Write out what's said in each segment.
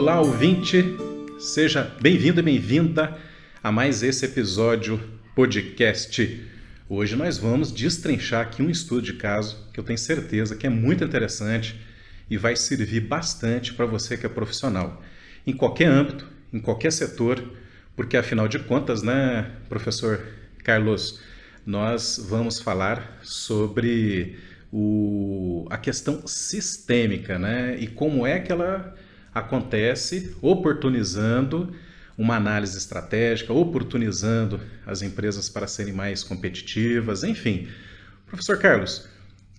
Olá, ouvinte! Seja bem-vindo e bem-vinda a mais esse episódio podcast. Hoje nós vamos destrinchar aqui um estudo de caso que eu tenho certeza que é muito interessante e vai servir bastante para você que é profissional, em qualquer âmbito, em qualquer setor, porque afinal de contas, né, professor Carlos, nós vamos falar sobre a questão sistêmica, né, e como é que ela acontece, oportunizando uma análise estratégica, oportunizando as empresas para serem mais competitivas, enfim. Professor Carlos,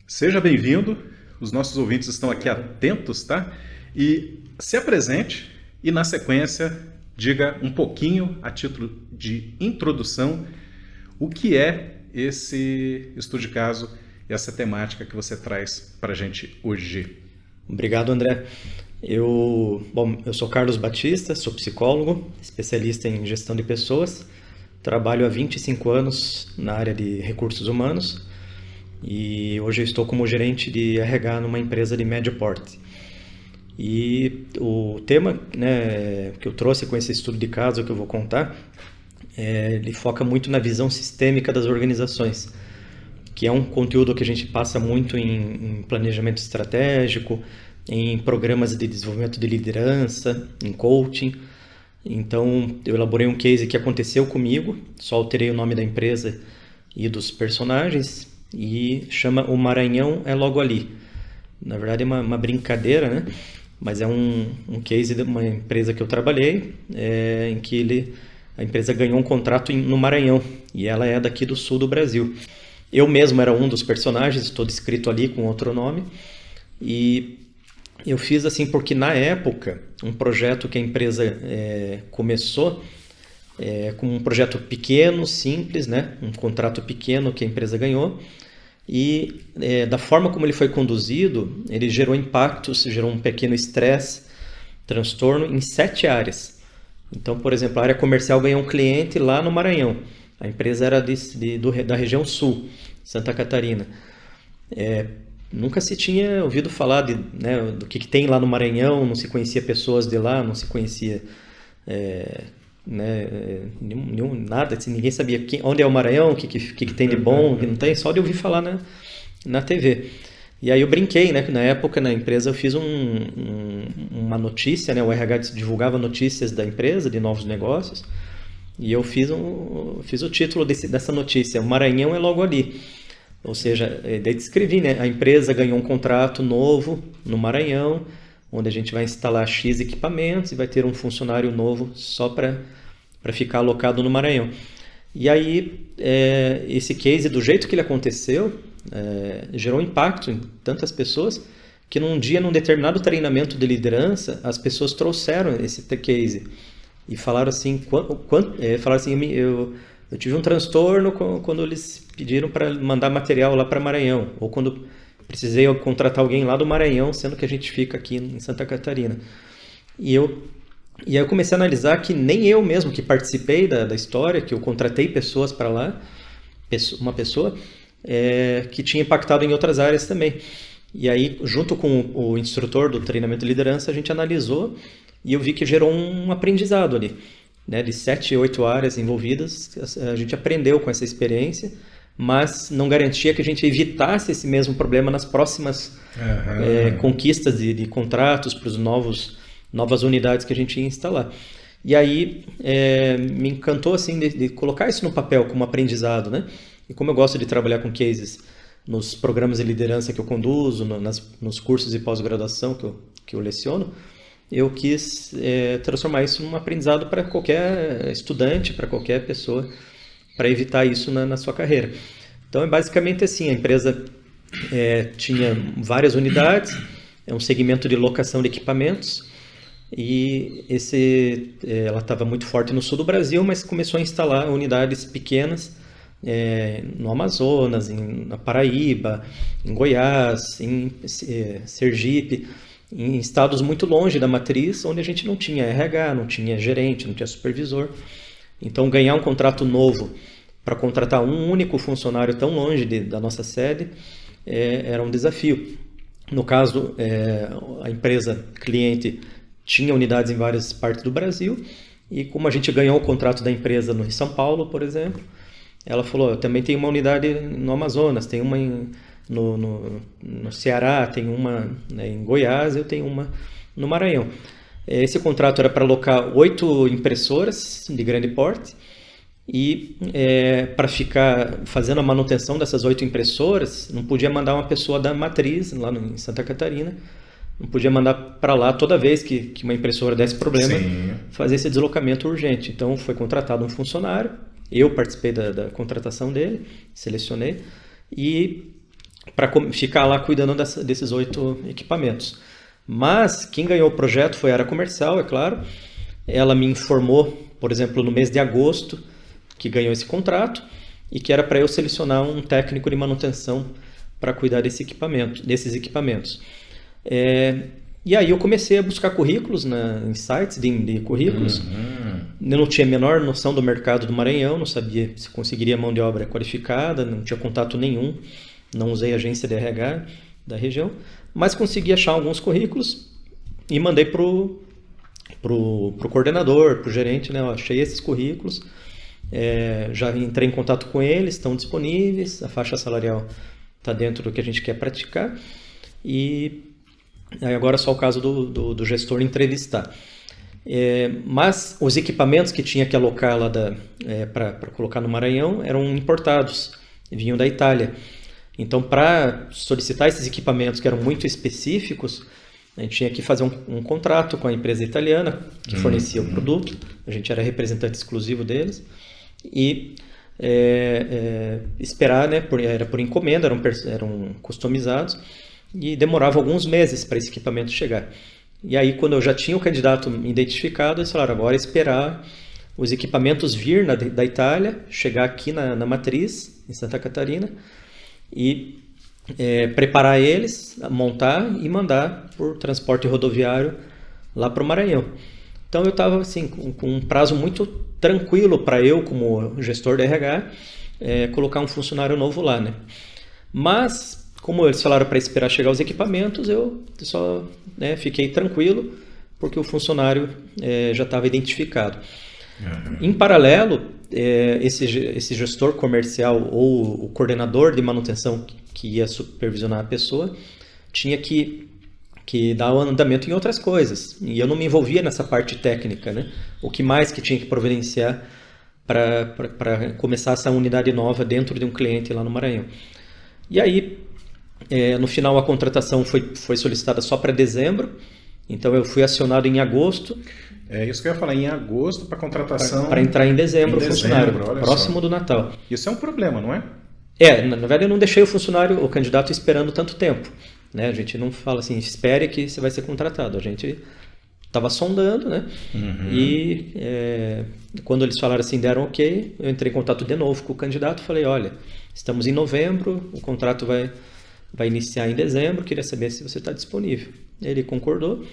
seja bem-vindo, os nossos ouvintes estão aqui atentos, tá? E se apresente e, na sequência, diga um pouquinho, a título de introdução, o que é esse estudo de caso e essa temática que você traz para a gente hoje. Obrigado, André. Eu sou Carlos Batista, sou psicólogo, especialista em gestão de pessoas, trabalho há 25 anos na área de recursos humanos e hoje eu estou como gerente de RH numa empresa de médio porte. E o tema, né, que eu trouxe com esse estudo de caso que eu vou contar, ele foca muito na visão sistêmica das organizações, que é um conteúdo que a gente passa muito em planejamento estratégico, em programas de desenvolvimento de liderança, em coaching. Então, eu elaborei um case que aconteceu comigo, só alterei o nome da empresa e dos personagens, e chama O Maranhão é Logo Ali. Na verdade, é uma brincadeira, né? Mas é um case de uma empresa que eu trabalhei, em que a empresa ganhou um contrato no Maranhão, e ela é daqui do sul do Brasil. Eu mesmo era um dos personagens, estou descrito ali com outro nome, e eu fiz assim porque na época, um projeto que a empresa começou, com um projeto pequeno, simples, né? Um contrato pequeno que a empresa ganhou, e da forma como ele foi conduzido, ele gerou impactos, gerou um pequeno estresse, transtorno em 7 áreas. Então, por exemplo, a área comercial ganhou um cliente lá no Maranhão. A empresa era da região sul, Santa Catarina. Nunca se tinha ouvido falar do que tem lá no Maranhão, não se conhecia pessoas de lá, não se conhecia nada, assim, ninguém sabia onde é o Maranhão, o que tem de bom, o que não tem, só de ouvir falar na TV. E aí eu brinquei, né, que na época na empresa eu fiz uma notícia, né, o RH divulgava notícias da empresa, de novos negócios, e eu fiz o título dessa notícia, O Maranhão é Logo Ali. Ou seja, daí descrevi, né? A empresa ganhou um contrato novo no Maranhão, onde a gente vai instalar X equipamentos e vai ter um funcionário novo só para ficar alocado no Maranhão. E aí, esse case, do jeito que ele aconteceu, gerou impacto em tantas pessoas que num determinado treinamento de liderança, as pessoas trouxeram esse case e falaram assim, eu tive um transtorno quando eles pediram para mandar material lá para Maranhão, ou quando precisei contratar alguém lá do Maranhão, sendo que a gente fica aqui em Santa Catarina. E aí eu comecei a analisar que nem eu mesmo que participei da história, que eu contratei pessoas para lá, uma pessoa que tinha impactado em outras áreas também. E aí, junto com o instrutor do treinamento de liderança, a gente analisou e eu vi que gerou um aprendizado ali. Né, de 7, 8 áreas envolvidas, a gente aprendeu com essa experiência, mas não garantia que a gente evitasse esse mesmo problema nas próximas conquistas de contratos para as novas unidades que a gente ia instalar. E aí me encantou assim, de colocar isso no papel como aprendizado, né? E como eu gosto de trabalhar com cases nos programas de liderança que eu conduzo, nos cursos de pós-graduação que eu leciono, eu quis transformar isso num aprendizado para qualquer estudante, para qualquer pessoa, para evitar isso na sua carreira. Então, é basicamente assim, a empresa tinha várias unidades, é um segmento de locação de equipamentos, e ela estava muito forte no sul do Brasil, mas começou a instalar unidades pequenas no Amazonas, na Paraíba, em Goiás, em Sergipe, em estados muito longe da matriz, onde a gente não tinha RH, não tinha gerente, não tinha supervisor. Então, ganhar um contrato novo para contratar um único funcionário tão longe da nossa sede era um desafio. No caso, a empresa cliente tinha unidades em várias partes do Brasil, e como a gente ganhou o contrato da empresa em São Paulo, por exemplo, ela falou, eu também tenho uma unidade no Amazonas, tem uma no Ceará, tem uma, né, em Goiás, eu tenho uma no Maranhão. Esse contrato era para alocar 8 impressoras de grande porte, e para ficar fazendo a manutenção dessas 8 impressoras, não podia mandar uma pessoa da matriz, lá em Santa Catarina, não podia mandar para lá toda vez que uma impressora desse problema, Sim. fazer esse deslocamento urgente. Então foi contratado um funcionário, eu participei da contratação dele, selecionei, e para ficar lá cuidando desses 8 equipamentos. Mas quem ganhou o projeto foi a área comercial, é claro. Ela me informou, por exemplo, no mês de agosto, que ganhou esse contrato e que era para eu selecionar um técnico de manutenção para cuidar desses equipamentos. E aí eu comecei a buscar currículos em sites de currículos. Eu não tinha a menor noção do mercado do Maranhão, não sabia se conseguiria mão de obra qualificada, não tinha contato nenhum, não usei agência de RH da região, mas consegui achar alguns currículos e mandei pro coordenador, pro gerente, né? Eu achei esses currículos, já entrei em contato com eles, estão disponíveis, a faixa salarial está dentro do que a gente quer praticar, e aí agora é só o caso do gestor entrevistar. Mas os equipamentos que tinha que alocar lá para colocar no Maranhão eram importados, vinham da Itália. Então, para solicitar esses equipamentos que eram muito específicos, a gente tinha que fazer um contrato com a empresa italiana que fornecia o produto, a gente era representante exclusivo deles, e esperar, né, era por encomenda, eram customizados, e demorava alguns meses para esse equipamento chegar. E aí, quando eu já tinha o candidato identificado, eles falaram, agora é esperar os equipamentos vir da Itália, chegar aqui na matriz, em Santa Catarina, e preparar eles, montar e mandar por transporte rodoviário lá para o Maranhão. Então eu estava assim, com um prazo muito tranquilo para eu, como gestor de RH, colocar um funcionário novo lá, né? Mas, como eles falaram para esperar chegar os equipamentos, eu só fiquei tranquilo, porque o funcionário já estava identificado. Em paralelo, esse gestor comercial ou o coordenador de manutenção que ia supervisionar a pessoa tinha que dar o andamento em outras coisas. E eu não me envolvia nessa parte técnica, né? O que mais que tinha que providenciar para começar essa unidade nova dentro de um cliente lá no Maranhão. E aí, no final, a contratação foi solicitada só para dezembro. Então eu fui acionado em agosto. É isso que eu ia falar, em agosto para contratação. Para entrar em dezembro, o funcionário, próximo do Natal. Isso é um problema, não é? Na verdade eu não deixei o candidato esperando tanto tempo, né? A gente não fala assim, espere que você vai ser contratado. A gente estava sondando, né? E quando eles falaram assim, deram ok, eu entrei em contato de novo com o candidato, falei, olha, estamos em novembro, o contrato vai iniciar em dezembro, queria saber se você está disponível. Ele concordou.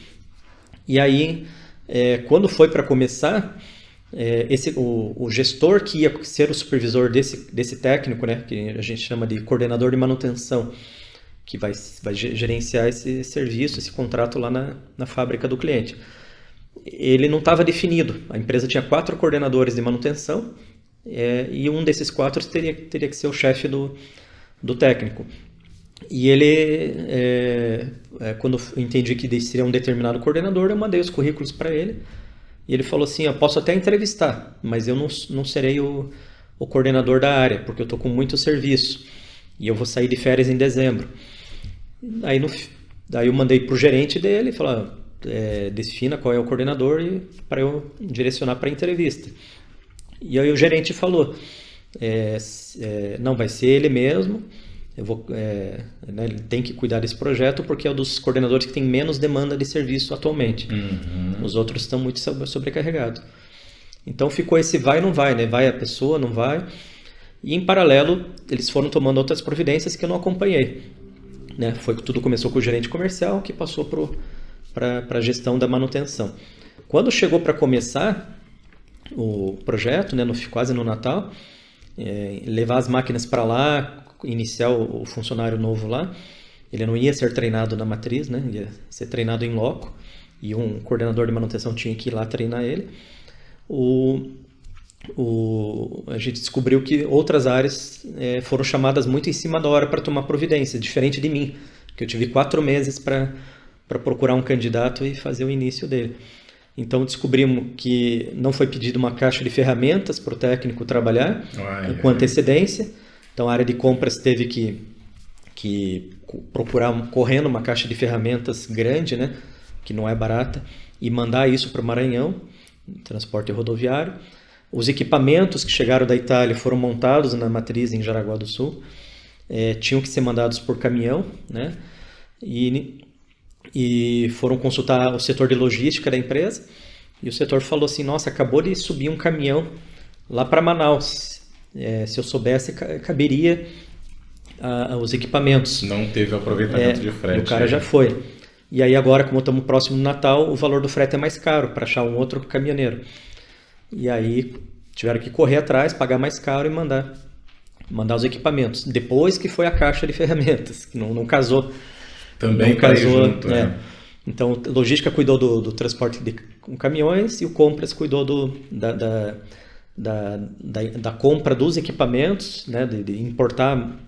E aí, quando foi para começar, o gestor que ia ser o supervisor desse técnico, né, que a gente chama de coordenador de manutenção, que vai gerenciar esse serviço, esse contrato lá na fábrica do cliente, ele não estava definido. A empresa tinha 4 coordenadores de manutenção, e um desses 4 teria que ser o chefe do técnico. E ele, quando eu entendi que seria um determinado coordenador, eu mandei os currículos para ele. E ele falou assim, eu posso até entrevistar, mas eu não serei o coordenador da área, porque eu estou com muito serviço. E eu vou sair de férias em dezembro. Daí eu mandei para o gerente dele, falar, defina qual é o coordenador para eu direcionar para a entrevista. E aí o gerente falou, não, vai ser ele mesmo. Ele tem que cuidar desse projeto porque é um dos coordenadores que tem menos demanda de serviço atualmente. Os outros estão muito sobrecarregados. Então ficou esse vai e não vai, né? Vai a pessoa, não vai. E em paralelo, eles foram tomando outras providências que eu não acompanhei, né? Tudo começou com o gerente comercial, que passou para a gestão da manutenção. Quando chegou para começar o projeto, né, quase no Natal, levar as máquinas para lá, iniciar o funcionário novo lá, ele não ia ser treinado na matriz, né? Ia ser treinado em loco. e um coordenador de manutenção tinha que ir lá treinar ele. A gente descobriu que outras áreas foram chamadas muito em cima da hora para tomar providência, diferente de mim, que eu tive 4 meses para procurar um candidato e fazer o início dele. Então descobrimos que não foi pedido uma caixa de ferramentas para o técnico trabalhar com antecedência. Então a área de compras teve que procurar correndo uma caixa de ferramentas grande, né, que não é barata, e mandar isso para o Maranhão, transporte rodoviário. Os equipamentos que chegaram da Itália foram montados na matriz em Jaraguá do Sul, tinham que ser mandados por caminhão, né, e foram consultar o setor de logística da empresa, e o setor falou assim, nossa, acabou de subir um caminhão lá para Manaus, se eu soubesse, caberia os equipamentos. Não teve aproveitamento de frete. O cara já foi. E aí agora, como estamos próximo do Natal, o valor do frete é mais caro para achar um outro caminhoneiro. E aí tiveram que correr atrás, pagar mais caro e mandar os equipamentos. Depois que foi a caixa de ferramentas, que não casou. Também casou junto, né? Então, a logística cuidou do transporte com caminhões e o compras cuidou da compra dos equipamentos, né, de importar,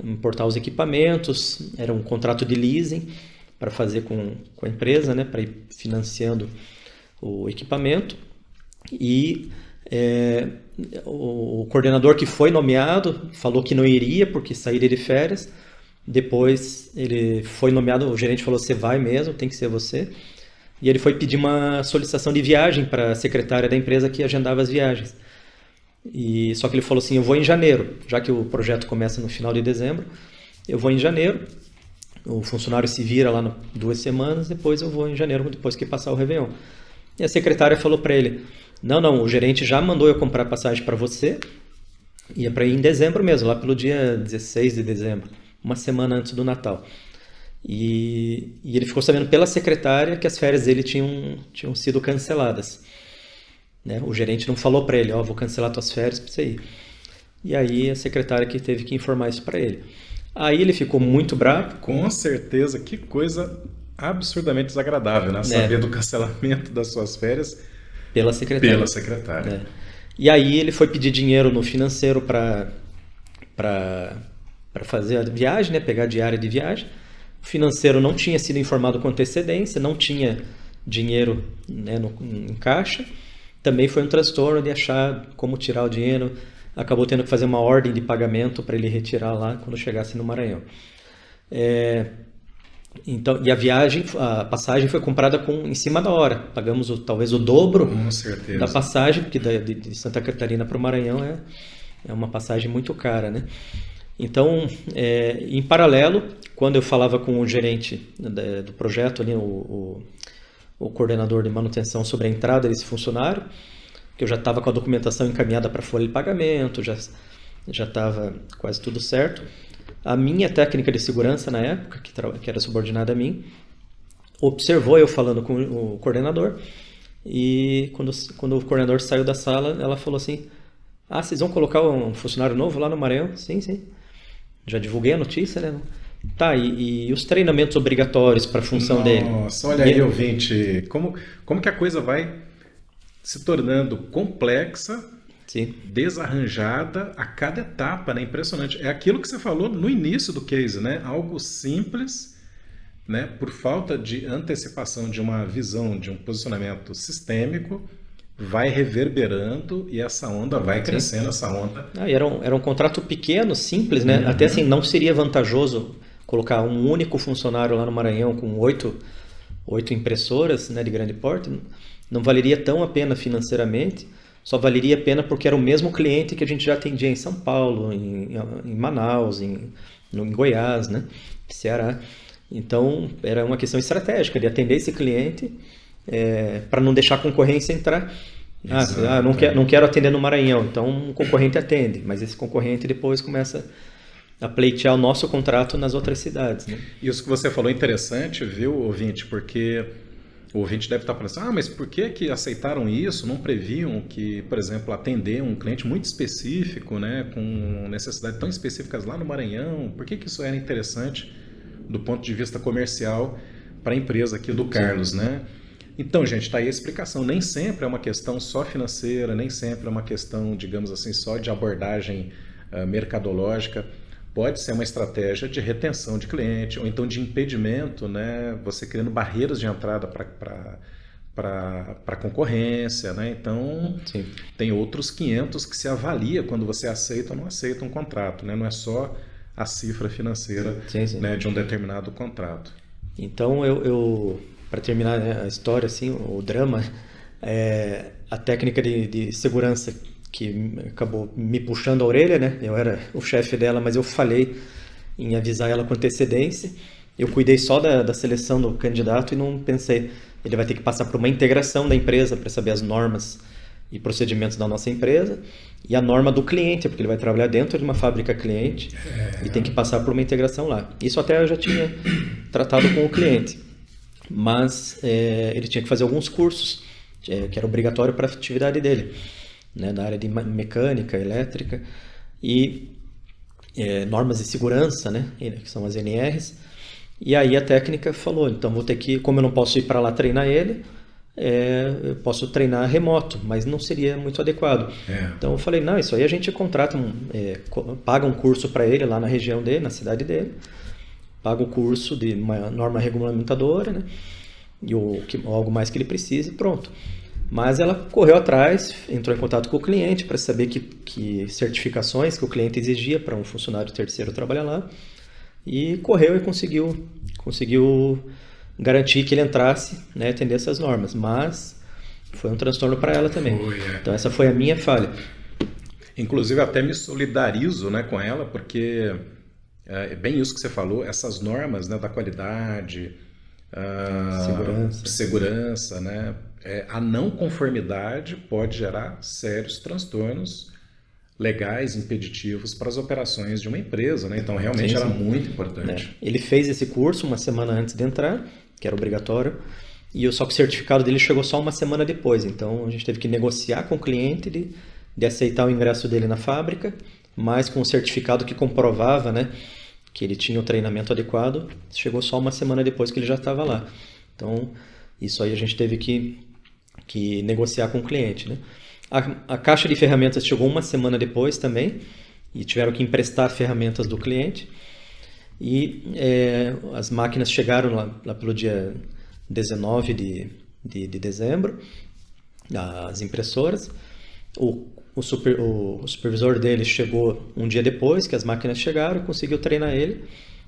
importar os equipamentos. Era um contrato de leasing para fazer com a empresa, né, para ir financiando o equipamento. E o coordenador que foi nomeado falou que não iria porque sairia de férias. Depois ele foi nomeado, o gerente falou, você vai mesmo, tem que ser você. E ele foi pedir uma solicitação de viagem para a secretária da empresa que agendava as viagens. Só que ele falou assim, eu vou em janeiro, já que o projeto começa no final de dezembro, eu vou em janeiro, o funcionário se vira lá 2 semanas, depois eu vou em janeiro, depois que passar o Réveillon. E a secretária falou para ele, não, o gerente já mandou eu comprar passagem para você, e é para ir em dezembro mesmo, lá pelo dia 16 de dezembro, uma semana antes do Natal. E ele ficou sabendo pela secretária que as férias dele tinham sido canceladas, né? O gerente não falou para ele, vou cancelar tuas férias para você ir. E aí a secretária que teve que informar isso para ele. Aí ele ficou muito bravo. Com certeza, que coisa absurdamente desagradável, né? Saber do cancelamento das suas férias pela secretária. E aí ele foi pedir dinheiro no financeiro para fazer a viagem, né? Pegar a diária de viagem. O financeiro não tinha sido informado com antecedência, não tinha dinheiro, né, em caixa. Também foi um transtorno de achar como tirar o dinheiro. Acabou tendo que fazer uma ordem de pagamento para ele retirar lá quando chegasse no Maranhão. Então, e a passagem foi comprada em cima da hora. Pagamos talvez o dobro da passagem, porque de Santa Catarina para o Maranhão é uma passagem muito cara, né? Então, em paralelo, quando eu falava com o gerente do projeto, ali, o coordenador de manutenção, sobre a entrada desse funcionário, que eu já estava com a documentação encaminhada para a folha de pagamento, já estava quase tudo certo. A minha técnica de segurança na época, que era subordinada a mim, observou eu falando com o coordenador, e quando o coordenador saiu da sala, ela falou assim, vocês vão colocar um funcionário novo lá no Maranhão? Sim. Já divulguei a notícia, né? Tá, e os treinamentos obrigatórios para a função dele? Nossa, olha aí, ouvinte, como que a coisa vai se tornando complexa, sim, desarranjada a cada etapa, né? Impressionante. É aquilo que você falou no início do case, né? Algo simples, né? Por falta de antecipação de uma visão, de um posicionamento sistêmico, vai reverberando e essa onda vai crescendo, essa onda. Era um contrato pequeno, simples, né? Até assim, não seria vantajoso colocar um único funcionário lá no Maranhão com 8 impressoras, né, de grande porte. Não valeria tão a pena financeiramente, só valeria a pena porque era o mesmo cliente que a gente já atendia em São Paulo, em Manaus, em Goiás, né, Ceará. Então, era uma questão estratégica de atender esse cliente para não deixar a concorrência entrar. Não quero atender no Maranhão, então um concorrente atende, mas esse concorrente depois começa a pleitear o nosso contrato nas outras cidades, né? Isso que você falou é interessante, viu, ouvinte? Porque o ouvinte deve estar pensando, mas por que aceitaram isso? Não previam que, por exemplo, atender um cliente muito específico, né, com necessidades tão específicas lá no Maranhão? Por que isso era interessante do ponto de vista comercial para a empresa aqui do Carlos, né? Então, gente, está aí a explicação. Nem sempre é uma questão só financeira, nem sempre é uma questão, digamos assim, só de abordagem mercadológica. Pode ser uma estratégia de retenção de cliente ou então de impedimento, né? Você criando barreiras de entrada para a concorrência, né? Então, sim, tem outros 500 que se avalia quando você aceita ou não aceita um contrato, né? Não é só a cifra financeira, sim, sim, né, de um determinado contrato. Então, eu para terminar, né, a história, assim, o drama, a técnica de segurança que acabou me puxando a orelha, né? Eu era o chefe dela, mas eu falhei em avisar ela com antecedência. Eu cuidei só da seleção do candidato e não pensei, ele vai ter que passar por uma integração da empresa para saber as normas e procedimentos da nossa empresa e a norma do cliente, porque ele vai trabalhar dentro de uma fábrica cliente e tem que passar por uma integração lá. Isso até eu já tinha tratado com o cliente, mas ele tinha que fazer alguns cursos, que era obrigatório para a atividade dele, né, na área de mecânica, elétrica e normas de segurança, né, que são as NRs. E aí a técnica falou, então vou ter que, como eu não posso ir para lá treinar ele, eu posso treinar remoto, mas não seria muito adequado. Então eu falei, não, isso aí a gente contrata, paga um curso para ele lá na região dele, na cidade dele, paga o curso de uma norma regulamentadora, né, e algo mais que ele precise, pronto. Mas ela correu atrás, entrou em contato com o cliente para saber que certificações que o cliente exigia para um funcionário terceiro trabalhar lá, e correu e conseguiu garantir que ele entrasse, né, atender essas normas, mas foi um transtorno para ela também. Então essa foi a minha falha. Inclusive até me solidarizo, né, com ela, porque é bem isso que você falou, essas normas, né, da qualidade, segurança, né, a não conformidade pode gerar sérios transtornos legais, impeditivos para as operações de uma empresa, né? Então realmente era muito importante. Ele fez esse curso uma semana antes de entrar, que era obrigatório, e só que o certificado dele chegou só uma semana depois. Então a gente teve que negociar com o cliente de aceitar o ingresso dele na fábrica, mas com o certificado que comprovava, né, que ele tinha o treinamento adequado, chegou só uma semana depois que ele já estava lá. Então isso aí a gente teve que negociar com o cliente, né? A caixa de ferramentas chegou uma semana depois também e tiveram que emprestar ferramentas do cliente e as máquinas chegaram lá pelo dia 19 de dezembro, as impressoras. O supervisor dele chegou um dia depois que as máquinas chegaram e conseguiu treinar ele,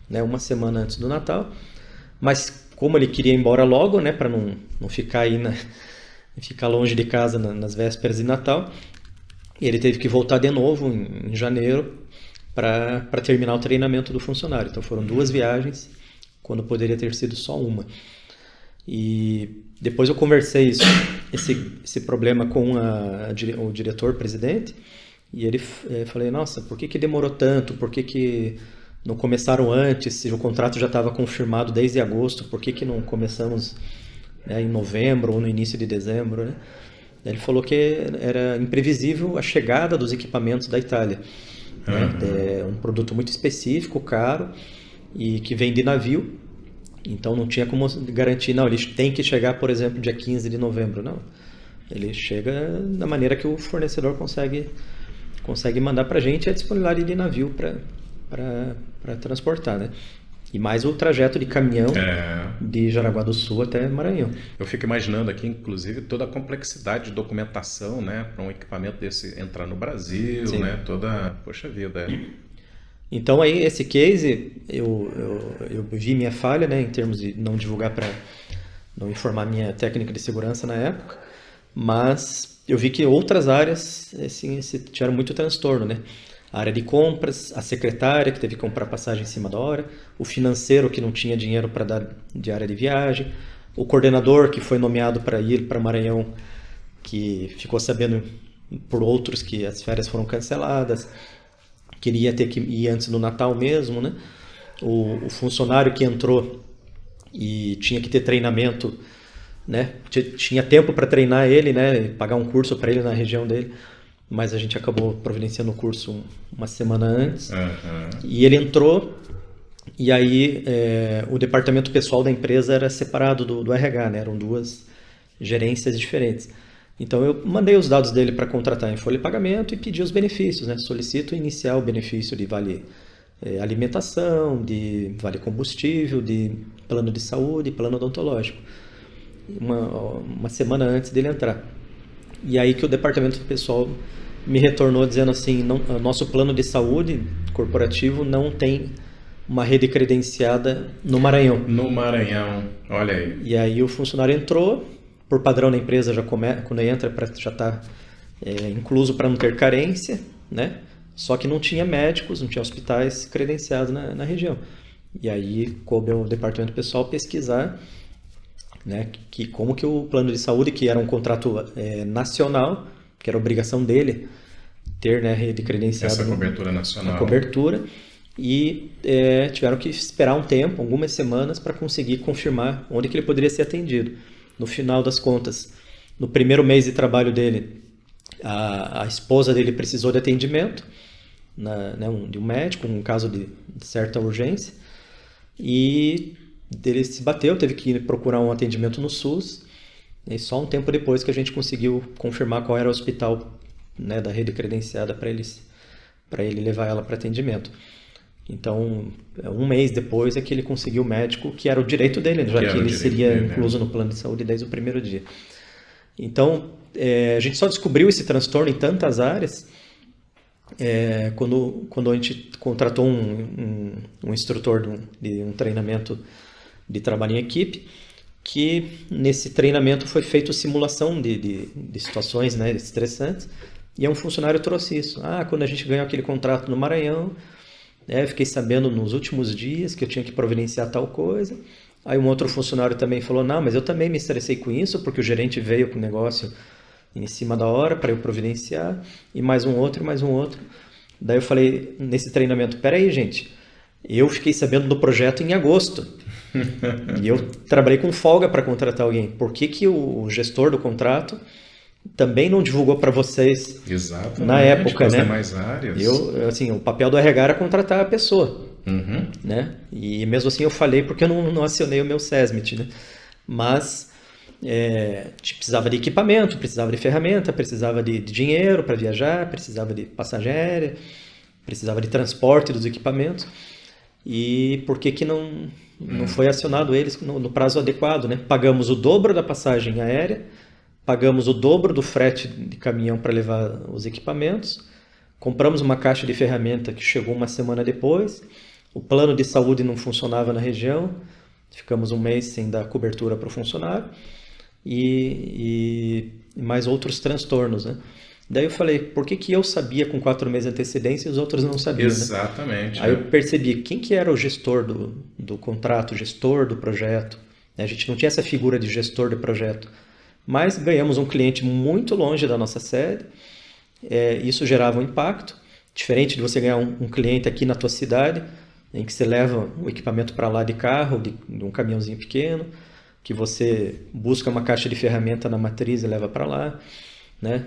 né, uma semana antes do Natal, mas como ele queria ir embora logo, né, para não ficar aí ficar longe de casa nas vésperas de Natal, e ele teve que voltar de novo em janeiro para terminar o treinamento do funcionário. Então foram 2 viagens, quando poderia ter sido só uma. E depois eu conversei esse problema com o diretor-presidente, e ele falei, nossa, por que demorou tanto? Por que não começaram antes? Se o contrato já estava confirmado desde agosto, por que não começamos em novembro ou no início de dezembro, né? Ele falou que era imprevisível a chegada dos equipamentos da Itália. Né? É um produto muito específico, caro, e que vem de navio, então não tinha como garantir, não, ele tem que chegar, por exemplo, dia 15 de novembro, não. Ele chega da maneira que o fornecedor consegue mandar para a gente a disponibilidade de navio para transportar, né? E mais o trajeto de caminhão de Jaraguá do Sul até Maranhão. Eu fico imaginando aqui, inclusive, toda a complexidade de documentação, né, para um equipamento desse entrar no Brasil, sim, né, poxa vida. Então aí esse case, eu vi minha falha, né, em termos de não divulgar para não informar minha técnica de segurança na época, mas eu vi que outras áreas assim, tiveram muito transtorno, né? A área de compras, a secretária que teve que comprar passagem em cima da hora, o financeiro que não tinha dinheiro para dar de área de viagem, o coordenador que foi nomeado para ir para Maranhão, que ficou sabendo por outros que as férias foram canceladas, queria ter que ir antes do Natal mesmo, né? O funcionário que entrou e tinha que ter treinamento, né? Tinha tempo para treinar ele, né? Pagar um curso para ele na região dele. Mas a gente acabou providenciando o curso uma semana antes. E ele entrou E aí o departamento pessoal da empresa era separado do RH, né? Eram duas gerências diferentes. Então eu mandei os dados dele para contratar em folha de pagamento e pedi os benefícios, né? Solicito iniciar o benefício de vale alimentação, de vale combustível, de plano de saúde, plano odontológico. Uma semana antes dele entrar. E aí que o departamento pessoal me retornou dizendo assim, nosso plano de saúde corporativo não tem uma rede credenciada no Maranhão. No Maranhão, olha aí. E aí o funcionário entrou, por padrão da empresa, quando entra já está incluso para não ter carência, né? Só que não tinha médicos, não tinha hospitais credenciados na região. E aí coube ao departamento pessoal pesquisar, né, como que o plano de saúde, que era um contrato nacional, que era obrigação dele ter, né, rede credenciada. Essa cobertura nacional. A cobertura. E tiveram que esperar um tempo, algumas semanas, para conseguir confirmar onde que ele poderia ser atendido. No final das contas, no primeiro mês de trabalho dele, a esposa dele precisou de atendimento, de um médico, um caso de certa urgência, e ele se bateu, teve que procurar um atendimento no SUS, e só um tempo depois que a gente conseguiu confirmar qual era o hospital, né, da rede credenciada para ele levar ela para atendimento. Então, um mês depois é que ele conseguiu o médico, que era o direito dele, já que ele seria incluso no plano de saúde desde o primeiro dia. Então, a gente só descobriu esse transtorno em tantas áreas quando a gente contratou um instrutor de um treinamento de trabalho em equipe, que nesse treinamento foi feita simulação de situações, né, estressantes, e um funcionário trouxe isso. Quando a gente ganhou aquele contrato no Maranhão, fiquei sabendo nos últimos dias que eu tinha que providenciar tal coisa. Aí um outro funcionário também falou, não, mas eu também me estressei com isso, porque o gerente veio com o negócio em cima da hora para eu providenciar, e mais um outro. Daí eu falei nesse treinamento, peraí, gente, eu fiquei sabendo do projeto em agosto, e eu trabalhei com folga para contratar alguém. Por que o gestor do contrato também não divulgou para vocês? Exatamente, na época, as né? demais áreas. O papel do RH era contratar a pessoa, Uhum. né? E mesmo assim eu falei porque eu não acionei o meu SESMIT, né? Mas precisava de equipamento, precisava de ferramenta, precisava de dinheiro para viajar, precisava de passagem aérea, precisava de transporte dos equipamentos. E por que não foi acionado eles no prazo adequado, né? Pagamos o dobro da passagem aérea, pagamos o dobro do frete de caminhão para levar os equipamentos, compramos uma caixa de ferramenta que chegou uma semana depois, o plano de saúde não funcionava na região, ficamos um mês sem dar cobertura para o funcionário, e mais outros transtornos, né? Daí eu falei, por que eu sabia com 4 meses de antecedência e os outros não sabiam? Exatamente. Né? Aí eu percebi quem que era o gestor do contrato, o gestor do projeto. A gente não tinha essa figura de gestor de projeto. Mas ganhamos um cliente muito longe da nossa sede, isso gerava um impacto, diferente de você ganhar um cliente aqui na tua cidade, em que você leva o equipamento para lá de carro, de um caminhãozinho pequeno, que você busca uma caixa de ferramenta na matriz e leva para lá, né?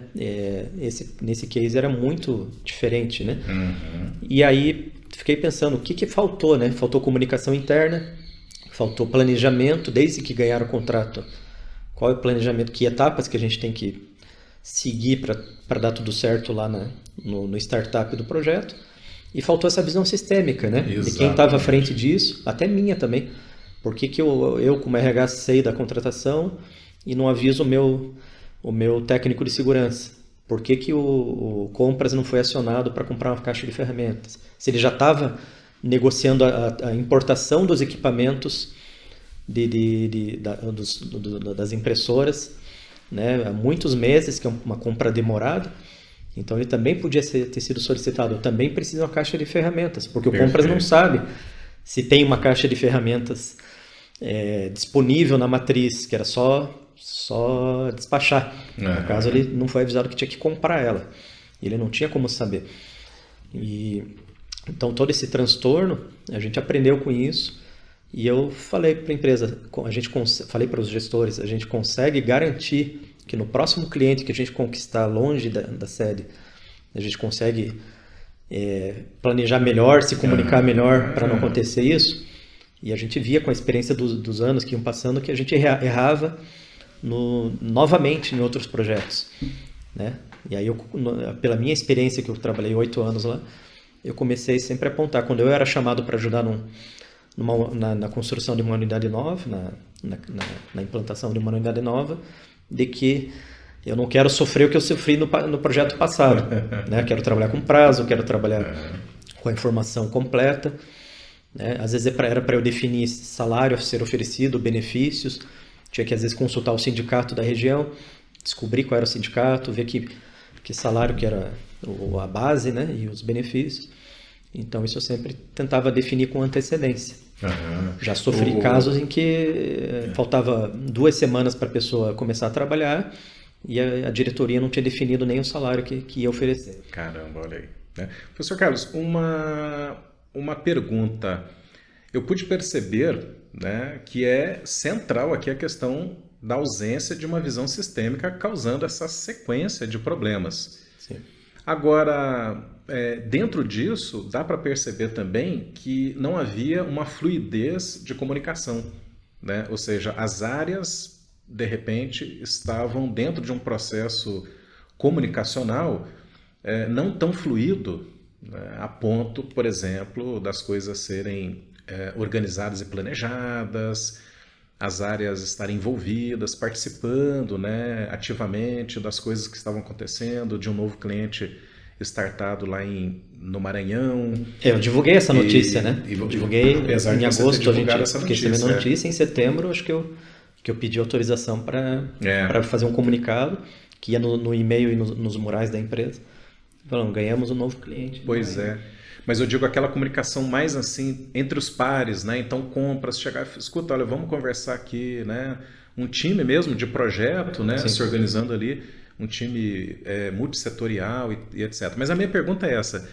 Nesse case era muito diferente, né? Uhum. E aí fiquei pensando, o que faltou, né? Faltou comunicação interna, faltou planejamento, desde que ganharam o contrato. Qual é o planejamento, que etapas que a gente tem que seguir para dar tudo certo lá no startup do projeto. E faltou essa visão sistêmica, né? Exatamente. De quem estava à frente disso, até minha também. Por que eu como RH sei da contratação e não aviso o meu técnico de segurança? Por que o compras não foi acionado para comprar uma caixa de ferramentas? Se ele já estava negociando a importação dos equipamentos das impressoras, né, há muitos meses, que é uma compra demorada, então ele também podia ter sido solicitado. Eu também preciso de uma caixa de ferramentas, porque o compras não sabe se tem uma caixa de ferramentas disponível na matriz, que era só despachar. No caso, ele não foi avisado que tinha que comprar ela. Ele não tinha como saber. Então, todo esse transtorno, a gente aprendeu com isso. E eu falei para a empresa, falei para os gestores, a gente consegue garantir que no próximo cliente que a gente conquistar longe da sede, a gente consegue planejar melhor, se comunicar melhor para não acontecer isso. E a gente via com a experiência dos anos que iam passando que a gente errava novamente em outros projetos, né? E aí, pela minha experiência, que eu trabalhei 8 anos lá, eu comecei sempre a apontar. Quando eu era chamado para ajudar na construção de uma unidade nova, na implantação de uma unidade nova, de que eu não quero sofrer o que eu sofri no projeto passado, né? Quero trabalhar com prazo, quero trabalhar com a informação completa, né? Às vezes era para eu definir salário a ser oferecido, benefícios, tinha que às vezes consultar o sindicato da região, descobrir qual era o sindicato, ver que salário que era a base, né? E os benefícios. Então isso eu sempre tentava definir com antecedência. Já sofri casos em que faltava 2 semanas para a pessoa começar a trabalhar e a diretoria não tinha definido nem o salário que ia oferecer. Caramba, olha aí. Né? Professor Carlos, uma pergunta. Eu pude perceber, né, que é central aqui a questão da ausência de uma visão sistêmica causando essa sequência de problemas. Sim. Agora, dentro disso, dá para perceber também que não havia uma fluidez de comunicação, né? Ou seja, as áreas, de repente, estavam dentro de um processo comunicacional não tão fluido, né? A ponto, por exemplo, das coisas serem organizadas e planejadas, as áreas estarem envolvidas, participando, né, ativamente das coisas que estavam acontecendo, de um novo cliente startado lá no Maranhão. Eu divulguei essa notícia, né? Divulguei em agosto, a gente fiquei sabendo a notícia, em setembro acho que eu pedi autorização para fazer um comunicado, que ia no e-mail e nos murais da empresa, falando, ganhamos um novo cliente. Pois é. Mas eu digo aquela comunicação mais assim, entre os pares, né? Então, compras, chegar, escuta, olha, vamos conversar aqui, né? Um time mesmo de projeto, né? Se organizando ali, um time multissetorial e etc. Mas a minha pergunta é essa,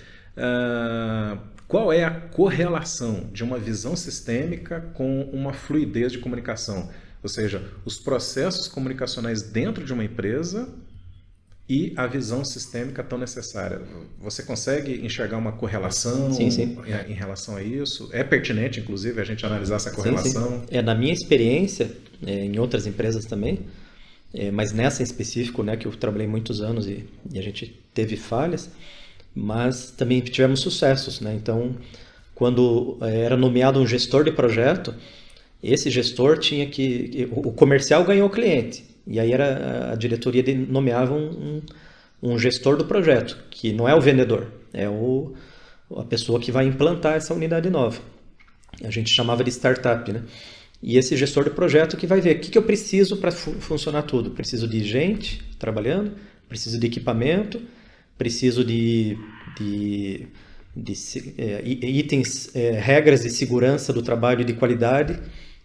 qual é a correlação de uma visão sistêmica com uma fluidez de comunicação? Ou seja, os processos comunicacionais dentro de uma empresa e a visão sistêmica tão necessária. Você consegue enxergar uma correlação sim. Em relação a isso? É pertinente, inclusive, a gente analisar essa correlação? Sim. Na minha experiência, em outras empresas também, mas nessa em específico, né, que eu trabalhei muitos anos e a gente teve falhas, mas também tivemos sucessos, né? Então, quando era nomeado um gestor de projeto, esse gestor tinha que... O comercial ganhou o cliente. E aí a diretoria nomeava um gestor do projeto, que não é o vendedor, é a pessoa que vai implantar essa unidade nova. A gente chamava de startup, né? E esse gestor do projeto que vai ver o que eu preciso para funcionar tudo. Preciso de gente trabalhando, preciso de equipamento, preciso de itens, regras de segurança do trabalho e de qualidade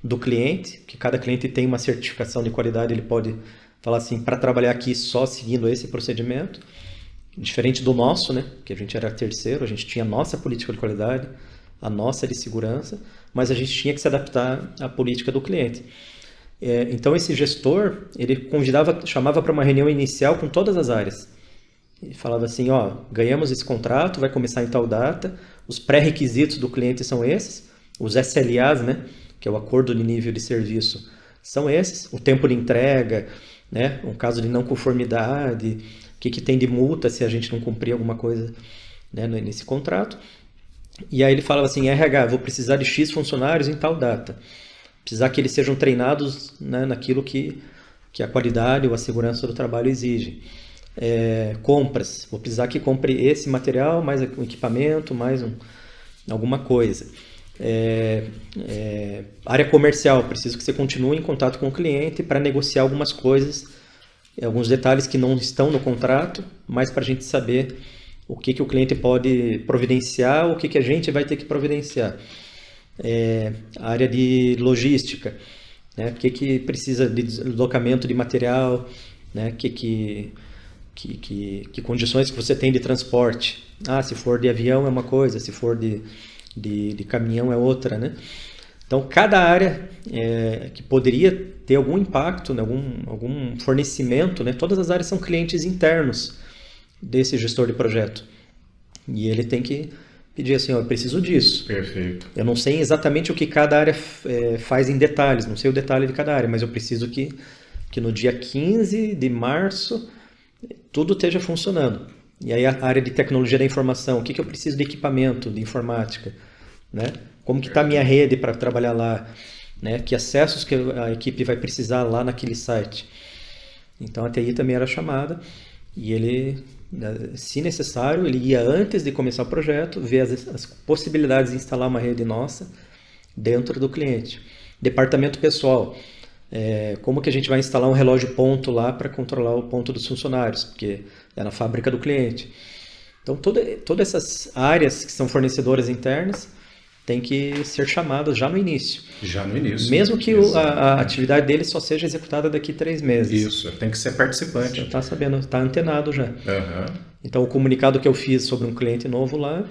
do cliente, que cada cliente tem uma certificação de qualidade, ele pode falar assim, para trabalhar aqui só seguindo esse procedimento, diferente do nosso, né, que a gente era terceiro, a gente tinha a nossa política de qualidade, a nossa de segurança, mas a gente tinha que se adaptar à política do cliente. Então esse gestor, ele chamava para uma reunião inicial com todas as áreas, e falava assim, ganhamos esse contrato, vai começar em tal data, os pré-requisitos do cliente são esses, os SLAs, né, que é o acordo de nível de serviço, são esses, o tempo de entrega, né, um caso de não conformidade, o que tem de multa se a gente não cumprir alguma coisa, né, nesse contrato. E aí ele falava assim, RH, vou precisar de X funcionários em tal data, precisar que eles sejam treinados, né, naquilo que a qualidade ou a segurança do trabalho exige. Compras, vou precisar que compre esse material, mais um equipamento, mais alguma coisa. Área comercial, preciso que você continue em contato com o cliente para negociar algumas coisas, alguns detalhes que não estão no contrato, mas para a gente saber o que o cliente pode providenciar, o que a gente vai ter que providenciar. Área de logística, né? O que precisa de deslocamento de material, né? Que condições que você tem de transporte. Se for de avião é uma coisa, se for de caminhão é outra, né? Então, cada área que poderia ter algum impacto, né, algum fornecimento, né? Todas as áreas são clientes internos desse gestor de projeto. E ele tem que pedir assim, ó, eu preciso disso. Perfeito. Eu não sei exatamente o que cada área faz em detalhes, não sei o detalhe de cada área, mas eu preciso que no dia 15 de março tudo esteja funcionando. E aí a área de tecnologia da informação, o que eu preciso de equipamento, de informática, né? Como que está a minha rede para trabalhar lá, né? Que acessos que a equipe vai precisar lá naquele site. Então a TI também era chamada e ele, se necessário, ele ia antes de começar o projeto, ver as possibilidades de instalar uma rede nossa dentro do cliente. Departamento pessoal. Como que a gente vai instalar um relógio ponto lá para controlar o ponto dos funcionários, porque é na fábrica do cliente. Então, todas essas áreas que são fornecedoras internas têm que ser chamadas já no início. Já no início. Mesmo que a atividade dele só seja executada daqui a 3 meses. Isso, tem que ser participante. Você está sabendo, está antenado já. Uhum. Então, o comunicado que eu fiz sobre um cliente novo lá,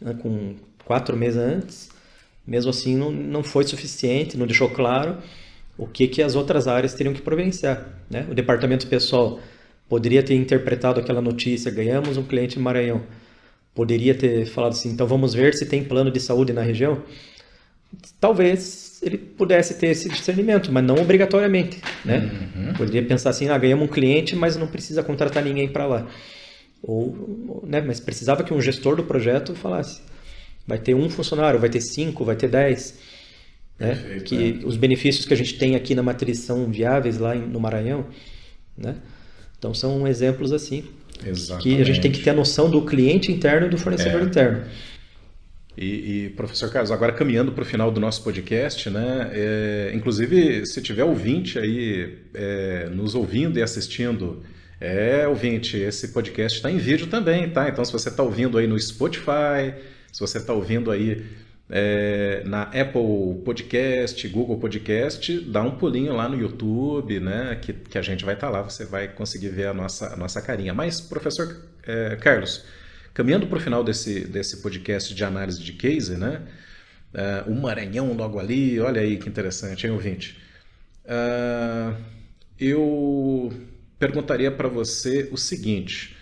né, com 4 meses antes, mesmo assim não foi suficiente, não deixou claro o que as outras áreas teriam que providenciar, né? O departamento pessoal poderia ter interpretado aquela notícia, ganhamos um cliente em Maranhão, poderia ter falado assim, então vamos ver se tem plano de saúde na região. Talvez ele pudesse ter esse discernimento, mas não obrigatoriamente, né? Uhum. Poderia pensar assim, ganhamos um cliente, mas não precisa contratar ninguém para lá. Ou, né, mas precisava que um gestor do projeto falasse, vai ter 1 funcionário, vai ter 5, vai ter 10... Né? Perfeito, Que os benefícios que a gente tem aqui na matriz são viáveis lá no Maranhão, né? Então são exemplos assim. Exatamente. Que a gente tem que ter a noção do cliente interno e do fornecedor interno. E professor Carlos, agora caminhando para o final do nosso podcast, né? Inclusive, se tiver ouvinte aí nos ouvindo e assistindo, ouvinte, esse podcast está em vídeo também, tá? Então, se você está ouvindo aí no Spotify, se você está ouvindo aí na Apple Podcast, Google Podcast, dá um pulinho lá no YouTube, né? Que a gente vai estar lá, você vai conseguir ver a nossa carinha. Mas, professor Carlos, caminhando para o final desse podcast de análise de case, né? O Maranhão logo ali, olha aí que interessante, hein, ouvinte? Eu perguntaria para você o seguinte: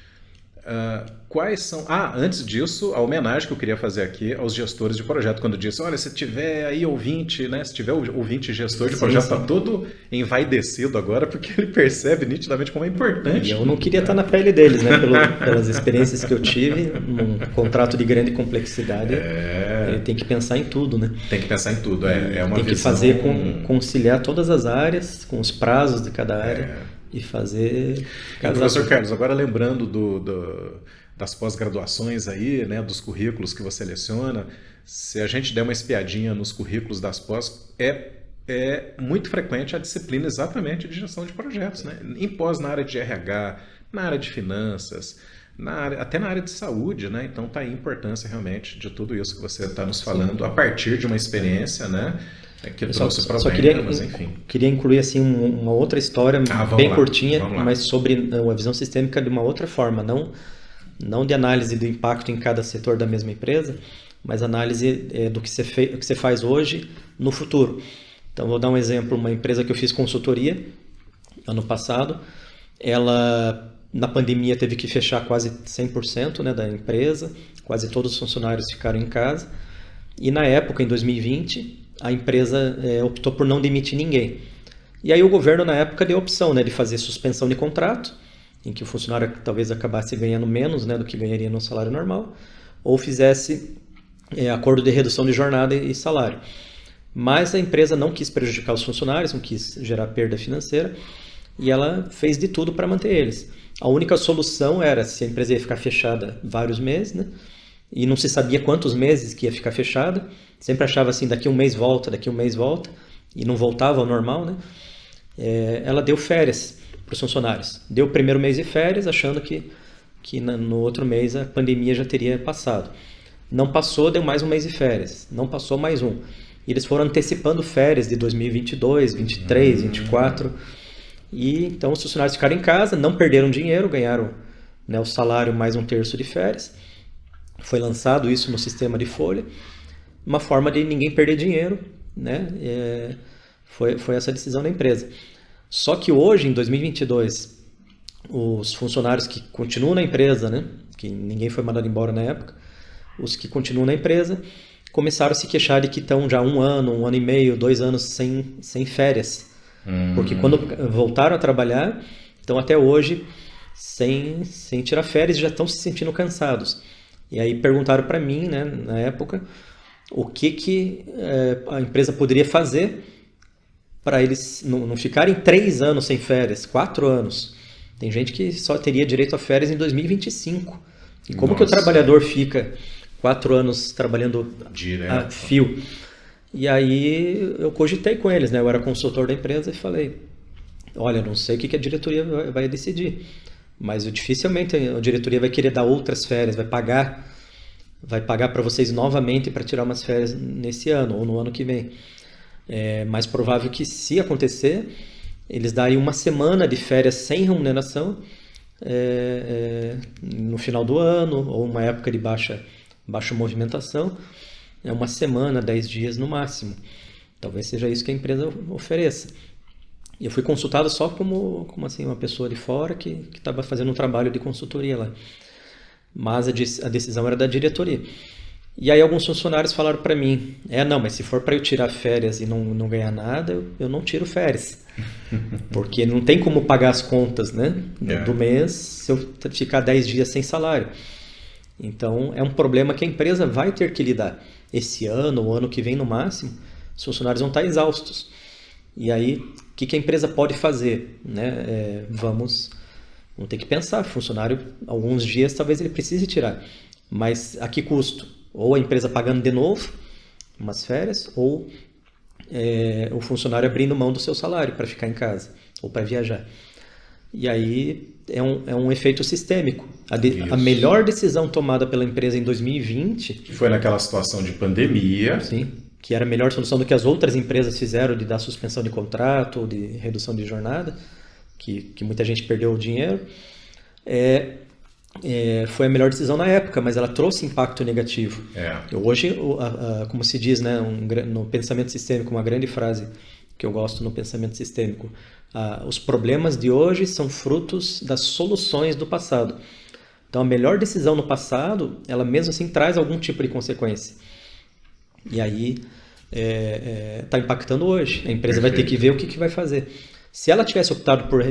quais são... antes disso, a homenagem que eu queria fazer aqui aos gestores de projeto, quando eu disse, olha, se tiver aí ouvinte, né? Se tiver ouvinte gestor de projeto, está todo envaidecido agora, porque ele percebe nitidamente como é importante. E eu não queria estar na pele deles, né? Pelas experiências que eu tive, num contrato de grande complexidade, ele tem que pensar em tudo, né? Tem que pensar em tudo, é uma tem que visão... fazer conciliar todas as áreas, com os prazos de cada área. E fazer... Professor Carlos, agora lembrando das pós-graduações aí, né, dos currículos que você seleciona, se a gente der uma espiadinha nos currículos das pós, é muito frequente a disciplina exatamente de gestão de projetos, né? Em pós na área de RH, na área de finanças, até na área de saúde, né? Então está aí a importância realmente de tudo isso que você está nos falando, a partir de uma experiência, né? Que trouxe problemas, enfim. Queria incluir assim uma outra história bem curtinha, mas sobre a visão sistêmica de uma outra forma, não de análise do impacto em cada setor da mesma empresa, mas análise do que você faz hoje no futuro. Então, vou dar um exemplo, uma empresa que eu fiz consultoria ano passado, ela na pandemia teve que fechar quase 100%, né, da empresa, quase todos os funcionários ficaram em casa, e na época, em 2020, a empresa optou por não demitir ninguém. E aí o governo, na época, deu a opção, né, de fazer suspensão de contrato, em que o funcionário talvez acabasse ganhando menos, né, do que ganharia no salário normal, ou fizesse acordo de redução de jornada e salário. Mas a empresa não quis prejudicar os funcionários, não quis gerar perda financeira, e ela fez de tudo para manter eles. A única solução era se a empresa ia ficar fechada vários meses, né, e não se sabia quantos meses que ia ficar fechada, sempre achava assim, daqui um mês volta, e não voltava ao normal, né? Ela deu férias para os funcionários. Deu o primeiro mês de férias, achando que no outro mês a pandemia já teria passado. Não passou, deu mais um mês de férias. Não passou, mais um. E eles foram antecipando férias de 2022, 23, 24. E então os funcionários ficaram em casa, não perderam dinheiro, ganharam, né, o salário mais 1/3 de férias. Foi lançado isso no sistema de folha. Uma forma de ninguém perder dinheiro, né? Foi essa decisão da empresa. Só que hoje, em 2022, os funcionários que continuam na empresa, né, que ninguém foi mandado embora na época, os que continuam na empresa, começaram a se queixar de que estão já 1 ano e meio, 2 anos sem férias. Porque quando voltaram a trabalhar, estão até hoje sem tirar férias e já estão se sentindo cansados. E aí perguntaram para mim, né, na época, o que a empresa poderia fazer para eles não ficarem 3 anos sem férias, 4 anos. Tem gente que só teria direito a férias em 2025. E como que o trabalhador fica 4 anos trabalhando a fio? E aí eu cogitei com eles, né? Eu era consultor da empresa e falei, olha, não sei o que a diretoria vai decidir, mas dificilmente a diretoria vai querer dar outras férias, vai pagar para vocês novamente para tirar umas férias nesse ano ou no ano que vem. É mais provável que, se acontecer, eles darem 1 semana de férias sem remuneração no final do ano, ou uma época de baixa movimentação, 1 semana, 10 dias no máximo. Talvez seja isso que a empresa ofereça. E eu fui consultado só como assim, uma pessoa de fora que estava fazendo um trabalho de consultoria lá. Mas a decisão era da diretoria. E aí alguns funcionários falaram para mim, não, mas se for para eu tirar férias e não ganhar nada, eu não tiro férias. Porque não tem como pagar as contas, né, do mês se eu ficar 10 dias sem salário. Então é um problema que a empresa vai ter que lidar. Esse ano, o ano que vem no máximo, os funcionários vão estar exaustos. E aí, o que a empresa pode fazer? Né? Vamos ter que pensar. Funcionário, alguns dias talvez ele precise tirar. Mas a que custo? Ou a empresa pagando de novo umas férias, ou o funcionário abrindo mão do seu salário para ficar em casa, ou para viajar. E aí é um efeito sistêmico. A melhor decisão tomada pela empresa em 2020... Que foi naquela situação de pandemia. Sim, que era a melhor solução do que as outras empresas fizeram de dar suspensão de contrato ou de redução de jornada, que muita gente perdeu o dinheiro. Foi a melhor decisão na época, mas ela trouxe impacto negativo. Hoje, como se diz, né, no pensamento sistêmico, uma grande frase que eu gosto no pensamento sistêmico, os problemas de hoje são frutos das soluções do passado. Então, a melhor decisão no passado, ela mesmo assim traz algum tipo de consequência. E aí, está impactando hoje. A empresa vai ter que ver o que vai fazer. Se ela tivesse optado por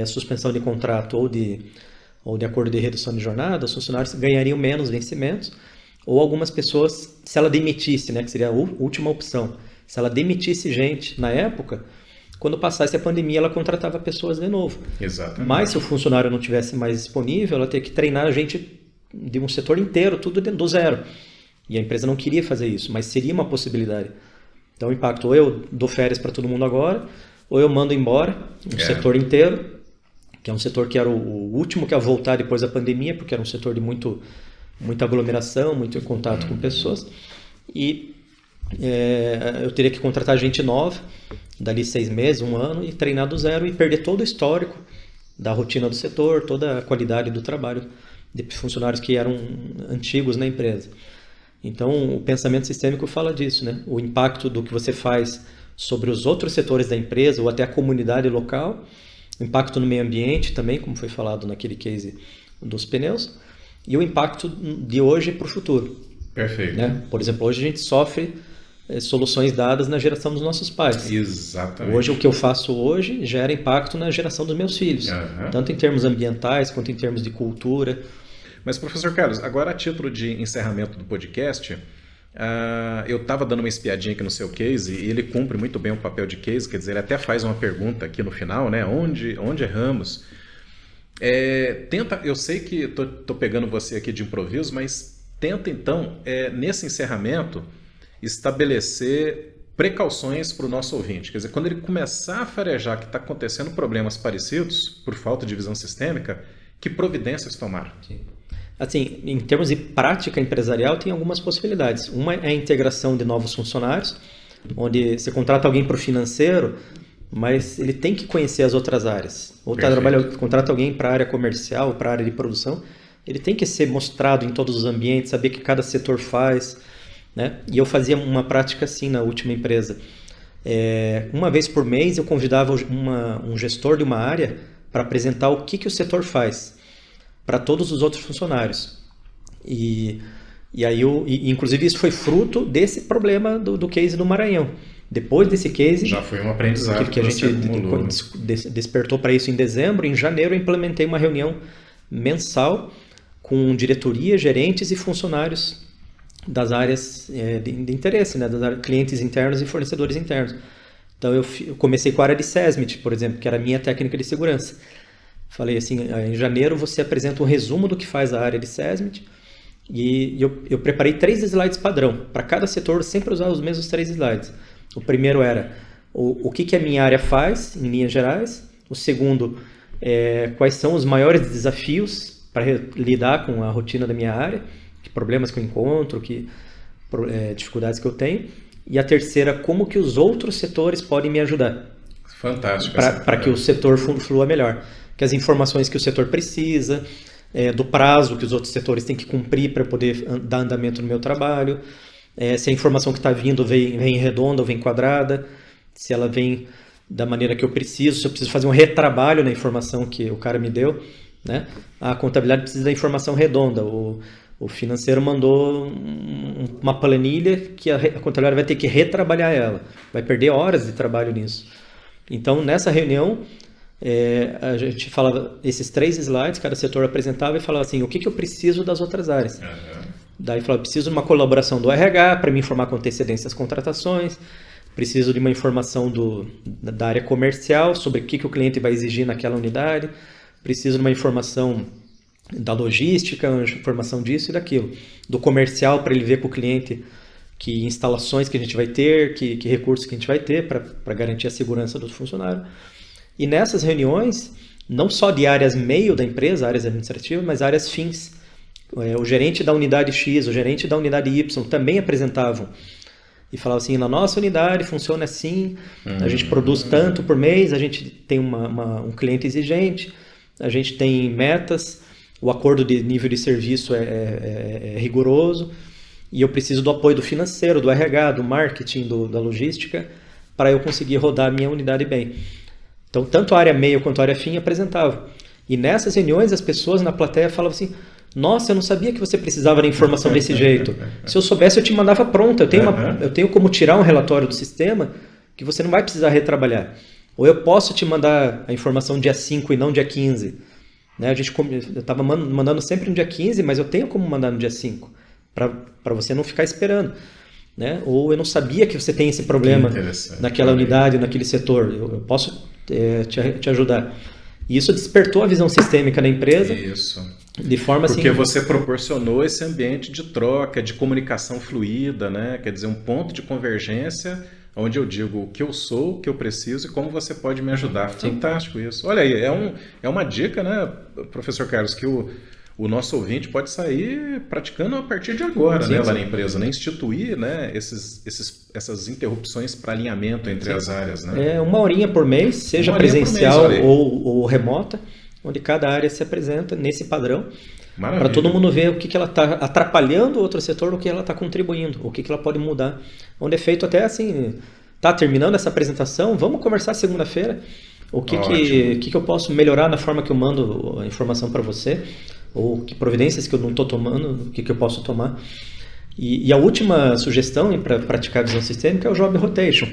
suspensão de contrato ou de acordo de redução de jornada, os funcionários ganhariam menos vencimentos, ou algumas pessoas, se ela demitisse, né, que seria a última opção, se ela demitisse gente na época, quando passasse a pandemia, ela contratava pessoas de novo. Exatamente. Mas se o funcionário não tivesse mais disponível, ela teria que treinar a gente de um setor inteiro, tudo do zero. E a empresa não queria fazer isso, mas seria uma possibilidade. Então, o impacto, ou eu dou férias para todo mundo agora, ou eu mando embora um setor inteiro, que é um setor que era o último que ia voltar depois da pandemia, porque era um setor de muita aglomeração, muito contato com pessoas. E eu teria que contratar gente nova, dali 6 meses, 1 ano, e treinar do zero e perder todo o histórico da rotina do setor, toda a qualidade do trabalho de funcionários que eram antigos na empresa. Então, o pensamento sistêmico fala disso, né? O impacto do que você faz sobre os outros setores da empresa ou até a comunidade local, o impacto no meio ambiente também, como foi falado naquele case dos pneus, e o impacto de hoje para o futuro. Perfeito. Né? Por exemplo, hoje a gente sofre soluções dadas na geração dos nossos pais. Exatamente. Hoje, o que eu faço hoje gera impacto na geração dos meus filhos, tanto em termos ambientais quanto em termos de cultura. Mas, professor Carlos, agora a título de encerramento do podcast, eu estava dando uma espiadinha aqui no seu case e ele cumpre muito bem o papel de case, quer dizer, ele até faz uma pergunta aqui no final, né? Onde erramos? Eu sei que estou pegando você aqui de improviso, mas tenta então, nesse encerramento, estabelecer precauções para o nosso ouvinte. Quer dizer, quando ele começar a farejar que está acontecendo problemas parecidos por falta de visão sistêmica, que providências tomar? Sim. Assim, em termos de prática empresarial, tem algumas possibilidades. Uma é a integração de novos funcionários, onde você contrata alguém para o financeiro, mas ele tem que conhecer as outras áreas. Ou contrata alguém para a área comercial, para a área de produção, ele tem que ser mostrado em todos os ambientes, saber o que cada setor faz, né? E eu fazia uma prática assim na última empresa. Uma vez por mês eu convidava um gestor de uma área para apresentar o que o setor faz. para todos os outros funcionários. E aí, inclusive, isso foi fruto desse problema do case do Maranhão. Depois desse case... Já foi um aprendizado que a gente despertou para isso em dezembro. Em janeiro, eu implementei uma reunião mensal com diretoria, gerentes e funcionários das áreas de interesse, né? Das áreas, clientes internos e fornecedores internos. Então, eu comecei com a área de SESMIT, por exemplo, que era a minha técnica de segurança. Falei assim, em janeiro você apresenta um resumo do que faz a área de SESMIT, e eu preparei 3 slides padrão. Para cada setor, sempre usar os mesmos 3 slides. O primeiro era o que a minha área faz, em linhas gerais. O segundo, quais são os maiores desafios para lidar com a rotina da minha área, que problemas que eu encontro, dificuldades que eu tenho. E a terceira, como que os outros setores podem me ajudar. Fantástico. Para que o setor flua melhor. Que as informações que o setor precisa, do prazo que os outros setores têm que cumprir para poder dar andamento no meu trabalho, se a informação que está vindo vem redonda ou vem quadrada, se ela vem da maneira que eu preciso, se eu preciso fazer um retrabalho na informação que o cara me deu, né? A contabilidade precisa da informação redonda, o financeiro mandou uma planilha que a contabilidade vai ter que retrabalhar ela, vai perder horas de trabalho nisso. Então, nessa reunião, a gente falava esses 3 slides, cada setor apresentava e falava assim, o que eu preciso das outras áreas. Daí falava, preciso de uma colaboração do RH para me informar com antecedência as contratações, preciso de uma informação da área comercial sobre o que o cliente vai exigir naquela unidade, preciso de uma informação da logística, uma informação disso e daquilo. Do comercial, para ele ver com o cliente que instalações que a gente vai ter, que recursos que a gente vai ter para garantir a segurança do funcionário. E nessas reuniões, não só de áreas meio da empresa, áreas administrativas, mas áreas fins. O gerente da unidade X, o gerente da unidade Y também apresentavam. E falavam assim, na nossa unidade funciona assim, a gente produz tanto por mês, a gente tem um cliente exigente, a gente tem metas, o acordo de nível de serviço é rigoroso, e eu preciso do apoio do financeiro, do RH, do marketing, da logística, para eu conseguir rodar a minha unidade bem. Então, tanto a área meio quanto a área fim apresentavam. E nessas reuniões, as pessoas na plateia falavam assim, nossa, eu não sabia que você precisava de informação desse jeito. Se eu soubesse, eu te mandava pronta. Eu tenho como tirar um relatório do sistema que você não vai precisar retrabalhar. Ou eu posso te mandar a informação dia 5 e não dia 15. Né? Eu estava mandando sempre no dia 15, mas eu tenho como mandar no dia 5, para você não ficar esperando. Né? Ou eu não sabia que você tem esse problema naquela unidade, naquele setor. Eu posso te ajudar. E isso despertou a visão sistêmica da empresa. Isso. De forma Porque assim, você proporcionou esse ambiente de troca, de comunicação fluida, né? Quer dizer, um ponto de convergência onde eu digo o que eu sou, o que eu preciso e como você pode me ajudar. Sim. Fantástico isso. Olha aí, é uma dica, né, professor Carlos, que o nosso ouvinte pode sair praticando a partir de agora, sim, né, lá sim. na empresa, né? Instituir, né, essas interrupções para alinhamento entre as áreas. Né? 1 horinha por mês, seja presencial ou remota, onde cada área se apresenta nesse padrão, para todo mundo ver o que ela está atrapalhando o outro setor, o que ela está contribuindo, o que ela pode mudar. Onde é feito até assim, tá terminando essa apresentação, vamos conversar segunda-feira, o que eu posso melhorar na forma que eu mando a informação para você, ou que providências que eu não estou tomando, o que eu posso tomar. E a última sugestão para praticar a visão sistêmica é o job rotation,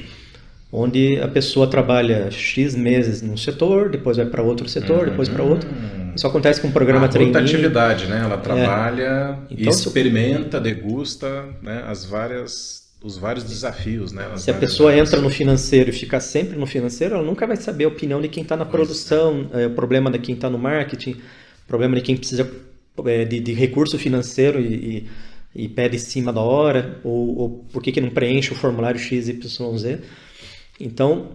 onde a pessoa trabalha X meses num setor, depois vai para outro setor, depois para outro. Isso acontece com o programa trainee. Rotatividade, né? Ela trabalha, então, experimenta, degusta, né, os vários desafios. Né, se a pessoa entra no financeiro e fica sempre no financeiro, ela nunca vai saber a opinião de quem está na produção, o problema de quem está no marketing, o problema de quem precisa de recurso financeiro e pede em cima da hora, ou por que não preenche o formulário XYZ. Então,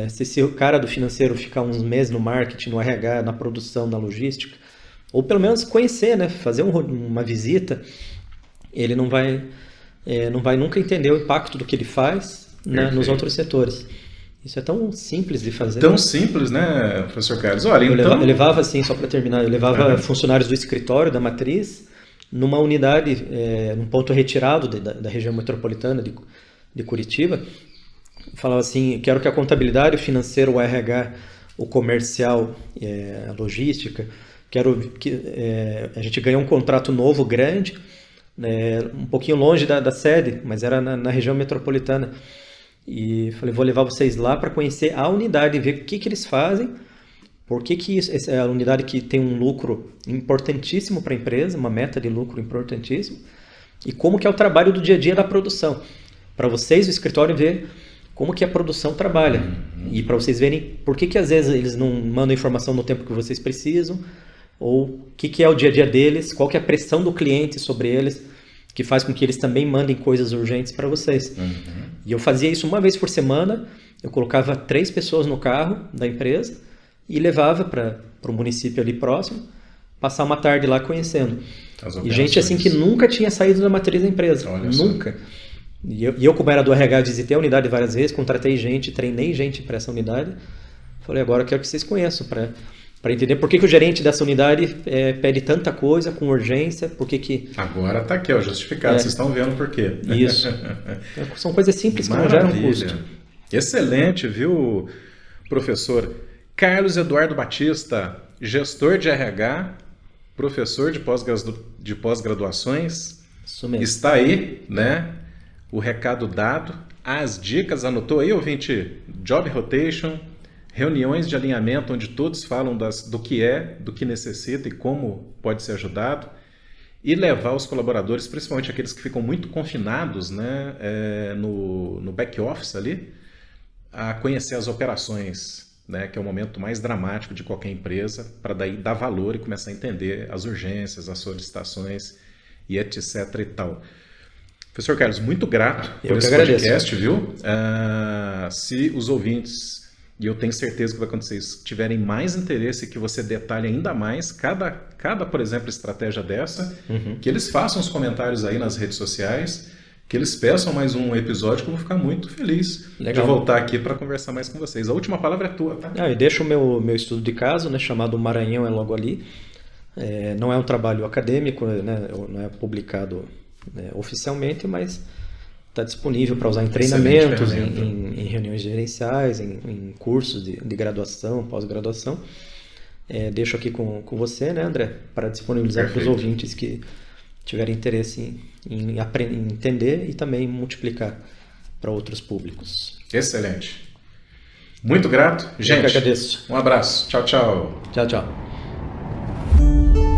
se o cara do financeiro ficar uns meses no marketing, no RH, na produção, na logística, ou pelo menos conhecer, né, fazer uma visita, ele não vai nunca entender o impacto do que ele faz, né, nos outros setores. Isso é tão simples de fazer. Tão simples, né, professor Carlos? Olha, eu levava assim, só para terminar, eu levava funcionários do escritório, da matriz, numa unidade, num ponto retirado da região metropolitana de Curitiba. Falava assim, quero que a contabilidade, o financeiro, o RH, o comercial, a logística, a gente ganhou um contrato novo, grande, um pouquinho longe da sede, mas era na região metropolitana. E falei, vou levar vocês lá para conhecer a unidade, ver o que eles fazem, por que essa é a unidade que tem um lucro importantíssimo para a empresa, uma meta de lucro importantíssimo, e como que é o trabalho do dia a dia da produção. Para vocês, o escritório, ver como que a produção trabalha. E para vocês verem por que às vezes eles não mandam informação no tempo que vocês precisam, ou o que é o dia a dia deles, qual que é a pressão do cliente sobre eles, que faz com que eles também mandem coisas urgentes para vocês. E eu fazia isso uma vez por semana, eu colocava 3 pessoas no carro da empresa e levava para o município ali próximo, passar uma tarde lá conhecendo. E gente assim que nunca tinha saído da matriz da empresa, nunca. E eu, como era do RH, visitei a unidade várias vezes, contratei gente, treinei gente para essa unidade. Falei, agora eu quero que vocês conheçam, para entender por que o gerente dessa unidade pede tanta coisa com urgência, por que... Agora está aqui, ó, justificado, vocês estão vendo por quê. Isso. São coisas simples que não geram custo. Excelente, viu, professor? Carlos Eduardo Batista, gestor de RH, professor de pós-graduações. Isso mesmo. Está aí, né? O recado dado, as dicas, anotou aí, ouvinte? Job rotation, reuniões de alinhamento onde todos falam do que necessita e como pode ser ajudado, e levar os colaboradores, principalmente aqueles que ficam muito confinados, né, no back office ali, a conhecer as operações, né, que é o momento mais dramático de qualquer empresa, para daí dar valor e começar a entender as urgências, as solicitações e etc e tal. Professor Carlos, muito grato por esse podcast, viu? Se os ouvintes, e eu tenho certeza que vai acontecer isso, tiverem mais interesse que você detalhe ainda mais cada por exemplo, estratégia dessa, que eles façam os comentários aí nas redes sociais, que eles peçam mais um episódio, que eu vou ficar muito feliz de voltar aqui para conversar mais com vocês. A última palavra é tua, tá? Eu deixo o meu estudo de caso, né, chamado Maranhão é logo ali. Não é um trabalho acadêmico, né, não é publicado oficialmente, mas está disponível para usar em treinamentos, em reuniões gerenciais, em cursos de graduação, pós-graduação. Deixo aqui com você, né, André, para disponibilizar para os ouvintes que tiverem interesse em entender e também multiplicar para outros públicos. Excelente. Muito grato. Gente, eu que agradeço. Um abraço. Tchau, tchau. Tchau, tchau.